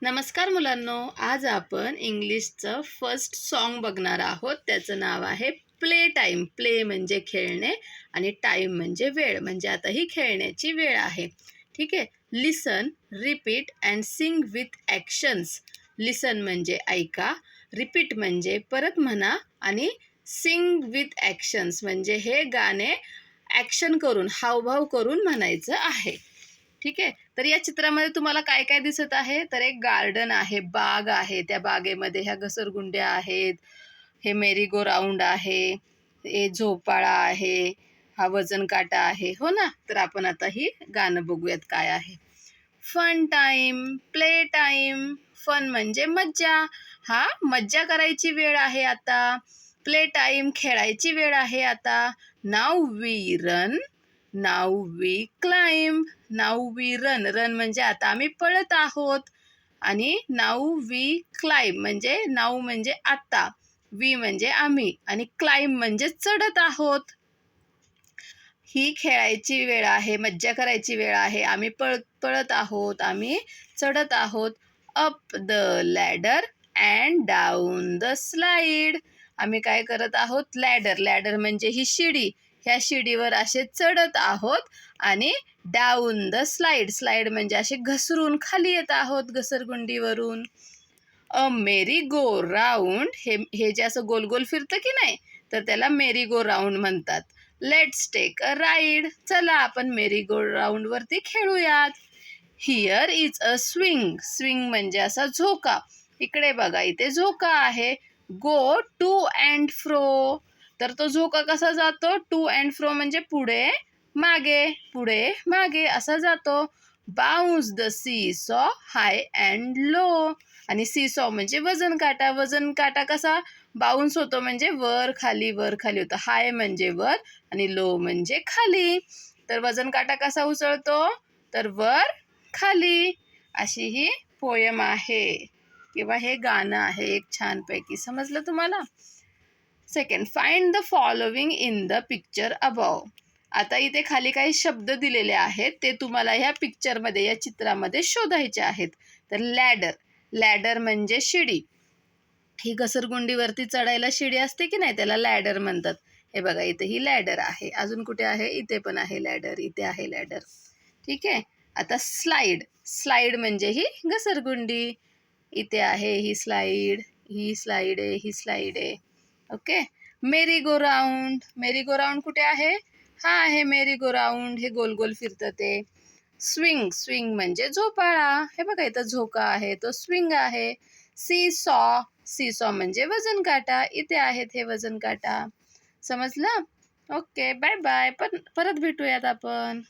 नमस्कार मुलांनो, आज आपण इंग्लिशचं फर्स्ट सॉन्ग बघणार आहोत. त्याचं नाव आहे प्ले टाईम. प्ले म्हणजे खेळणे आणि टाईम म्हणजे वेळ, म्हणजे आता ही खेळण्याची वेळ आहे. ठीक आहे. Listen, repeat and sing with actions. Listen म्हणजे ऐका, रिपीट म्हणजे परत म्हणा आणि सिंग विथ ॲक्शन्स म्हणजे हे गाणे ॲक्शन करून, हावभाव करून म्हणायचं आहे. ठीक आहे. तर या चित्रामध्ये तुम्हाला काय काय दिसत आहे? तर एक गार्डन आहे, बाग आहे. त्या बागेमध्ये ह्या घसरगुंड्या आहेत, हे मेरी गो राऊंड आहे, हे झोपाळा आहे, हा वजन काटा आहे, हो ना? तर आपण आता ही गाणं बघूयात काय आहे. Fun time, play time. Fun म्हणजे मज्जा. हा, मज्जा करायची वेळ आहे आता. प्ले टाईम, खेळायची वेळ आहे आता. Now we run, now we climb. Now we run, run म्हणजे आता आम्ही पळत आहोत. आणि नाव वी क्लाइंब म्हणजे नाव म्हणजे आता, वी म्हणजे आम्ही आणि क्लाइंब म्हणजे चढत आहोत. ही खेळायची वेळ आहे, मज्जा करायची वेळ आहे. आम्ही पळत आहोत, आम्ही चढत आहोत. Up the ladder and down the slide. आम्ही काय करत आहोत? लॅडर, लॅडर म्हणजे ही शिडी. ह्या शिडीवर असे चढत आहोत आणि डाऊन द स्लाईड, स्लाईड म्हणजे असे घसरून खाली येत आहोत घसरगुंडीवरून. अ मेरी गो राऊंड, हे जे असं गोल गोल फिरतं की नाही, तर त्याला मेरी गो राऊंड म्हणतात. Let's take a ride. चला आपण मेरी गो राऊंड वरती खेळूयात. Here is a swing. Swing म्हणजे असा झोका. इकडे बघा, इथे झोका आहे. Go to and fro. तर तो झोका कसा जातो? टू अँड फ्रो म्हणजे पुढे मागे असा जातो. बाउन्स द सी सॉ हाय अँड लो. आणि सी सॉ म्हणजे वजन काटा. वजन काटा कसा बाउन्स होतो? म्हणजे वर खाली होतो. हाय म्हणजे वर आणि लो म्हणजे खाली. तर वजन काटा कसा उचलतो? तर वर खाली. अशी ही पोयम आहे किंवा हे गाणं आहे एक छानपैकी. समजलं तुम्हाला? Second, find the following in the picture above. आता इथे खाली काही शब्द दिलेले आहेत, ते तुम्हाला ह्या पिक्चरमध्ये, या चित्रामध्ये शोधायचे आहेत. तर लॅडर, लॅडर म्हणजे शिडी. ही घसरगुंडीवरती चढायला शिडी असते की नाही, त्याला लॅडर म्हणतात. हे बघा, इथे ही लॅडर आहे. अजून कुठे आहे? इथे पण आहे लॅडर, इथे आहे लॅडर. ठीक आहे. आता स्लाईड, स्लाईड म्हणजे ही घसरगुंडी. इथे आहे ही स्लाईड, ही स्लाईड आहे, ही स्लाईड आहे. ओके. मेरी गो राऊंड, मेरी गो राऊंड कुठे आहे? हा आहे मेरी गो राऊंड, हे गोल गोल फिरतं ते. स्विंग, स्विंग म्हणजे झोपाळा. हे बघा, इथं झोका आहे, तो स्विंग आहे. सी सॉ, सी सॉ म्हणजे वजन काटा. इथे आहेत हे वजन काटा. समजलं? Okay, bye bye. परत भेटूयात आपण.